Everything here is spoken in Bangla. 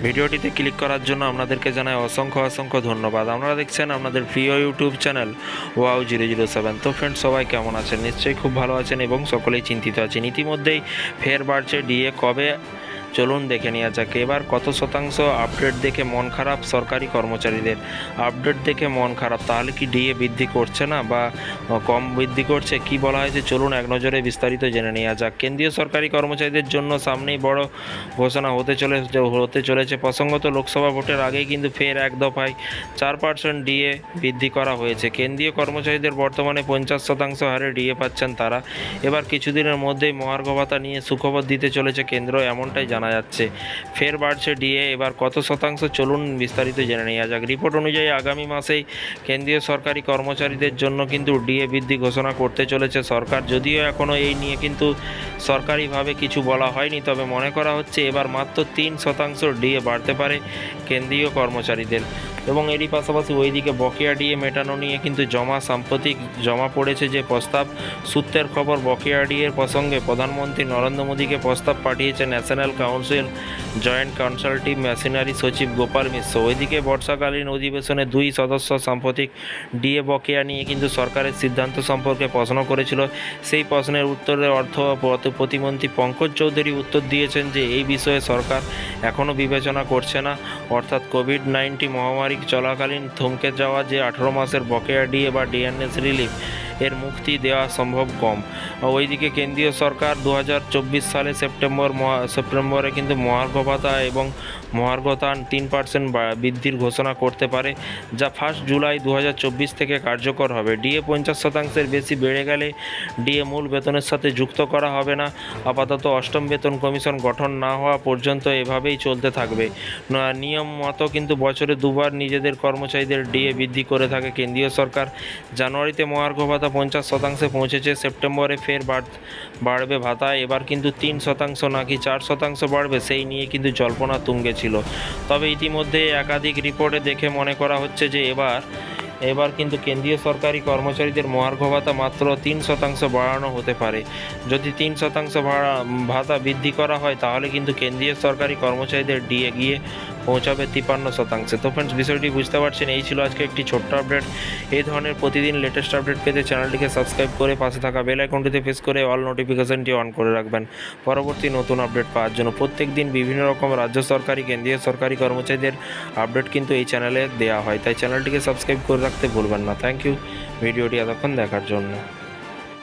ভিডিওটিতে ক্লিক করার জন্য আপনাদেরকে জানাই অসংখ্য অসংখ্য ধন্যবাদ। আপনারা দেখছেন আপনাদের প্রিয় ইউটিউব চ্যানেল wow007। তো ফ্রেন্ডস, সবাই কেমন আছেন? নিশ্চয়ই খুব ভালো আছেন এবং সকলেই চিন্তিত আছেন। ইতিমধ্যেই ফের বাড়ছে ডিএ। কবে চলুন দেখে নেওয়া যাক। এবার কত শতাংশ? আপডেট দেখে মন খারাপ সরকারি কর্মচারীদের। আপডেট দেখে মন খারাপ, তাহলে কি ডিএ বৃদ্ধি করছে না বা কম বৃদ্ধি করছে? কি বলা হয়েছে চলুন এক নজরে বিস্তারিত জেনে নেওয়া যাক। কেন্দ্রীয় সরকারি কর্মচারীদের জন্য সামনেই বড় ঘোষণা হতে চলেছে। প্রসঙ্গত, লোকসভা ভোটের আগেই কিন্তু ফের এক দফায় 4% ডিএ বৃদ্ধি করা হয়েছে। কেন্দ্রীয় কর্মচারীদের বর্তমানে 50% হারে ডিএ পাচ্ছেন তারা। এবার কিছুদিনের মধ্যেই মহার্ঘ ভাতা নিয়ে সুখবর দিতে চলেছে কেন্দ্র, এমনটাই জানা যাচ্ছে। ফের বাড়ছে ডিএ, এবার কত শতাংশ চলুন বিস্তারিত জেনে নেওয়া যাক। রিপোর্ট অনুযায়ী আগামী মাসেই কেন্দ্রীয় সরকারি কর্মচারীদের জন্য কিন্তু ডিএ বৃদ্ধি ঘোষণা করতে চলেছে সরকার। যদিও এখনও এই নিয়ে কিন্তু সরকারিভাবে কিছু বলা হয়নি, তবে মনে করা হচ্ছে এবার মাত্র 3% ডিএ বাড়তে পারে কেন্দ্রীয় কর্মচারীদের। এবং এরই পাশাপাশি ওইদিকে বকেয়া ডিএ মেটানো নিয়ে কিন্তু সাম্প্রতিক জমা পড়েছে যে প্রস্তাব। সূত্রের খবর, বকেয়া ডিএর প্রসঙ্গে প্রধানমন্ত্রী নরেন্দ্র মোদীকে প্রস্তাব পাঠিয়েছে national council joint consultative machinery সচিব গোপাল মিশ্র। ওইদিকে বর্ষাকালীন অধিবেশনে 2 সদস্য সাম্প্রতিক ডিএ বকেয়া নিয়ে কিন্তু সরকারের সিদ্ধান্ত সম্পর্কে প্রশ্ন করেছিল। সেই প্রশ্নের উত্তরে অর্থ প্রতিমন্ত্রী পঙ্কজ চৌধুরী উত্তর দিয়েছেন যে এই বিষয়ে সরকার এখনও বিবেচনা করছে না। অর্থাৎ কোভিড-19 মহামারী চলাকালীন থমকে যাওয়া যে 18 মাসের বকেয়া ডিএ বা ডিএনএস রিলিফ এর মুক্তি দেওয়া সম্ভব কম। ওইদিকে কেন্দ্রীয় সরকার 2024 সালে সেপ্টেম্বরে কিন্তু মহার্ঘ ভাতা এবং মহার্ঘতান 3% বৃদ্ধির ঘোষণা করতে পারে, যা 1 জুলাই 2024 থেকে কার্যকর হবে। ডিএ 50%-এর বেশি বেড়ে গেলে ডিএ মূল বেতনের সাথে যুক্ত করা হবে না। আপাতত 8ম বেতন কমিশন গঠন না হওয়া পর্যন্ত এভাবেই চলতে থাকবে। নিয়ম মতো কিন্তু বছরে 2 বার নিজেদের কর্মচারীদের ডিএ বৃদ্ধি করে থাকে কেন্দ্রীয় সরকার। জানুয়ারিতে মহার্ঘ ভাতা 50%-এ পৌঁছেছে, সেপ্টেম্বরে ফের বাড়বে ভাতা। এবার কিন্তু 3% নাকি 4% বাড়বে, সেই নিয়ে কিন্তু জল্পনা তুঙ্গে ছিল। তবে ইতিমধ্যে একাধিক রিপোর্টে দেখে মনে করা হচ্ছে যে এবার কিন্তু কেন্দ্রীয় সরকারি কর্মচারীদের মহার্ঘ ভাতা মাত্র 3% বাড়ানো হতে পারে। যদি 3% ভাতা বৃদ্ধি করা হয়, তাহলে কিন্তু কেন্দ্রীয় সরকারি কর্মচারীদের ডিএ গিয়ে পৌঁছাবে 53%। তো ফ্রেন্ডস, বিষয়টি বুঝতে পারছেন। এই ছিল আজকে একটি ছোট্ট আপডেট। এই ধরনের প্রতিদিন লেটেস্ট আপডেট পেতে চ্যানেলটিকে সাবস্ক্রাইব করে পাশে থাকা বেল আইকনটিতে প্রেস করে অল নোটিফিকেশনটি অন করে রাখবেন পরবর্তী নতুন আপডেট পাওয়ার জন্য। প্রত্যেক দিন বিভিন্ন রকম রাজ্য সরকারি কেন্দ্রীয় সরকারি কর্মচারীদের আপডেট কিন্তু এই চ্যানেলে দেওয়া হয়, তাই চ্যানেলটিকে সাবস্ক্রাইব করে রাখতে ভুলবেন না। থ্যাংক ইউ ভিডিওটি এতক্ষণ দেখার জন্য।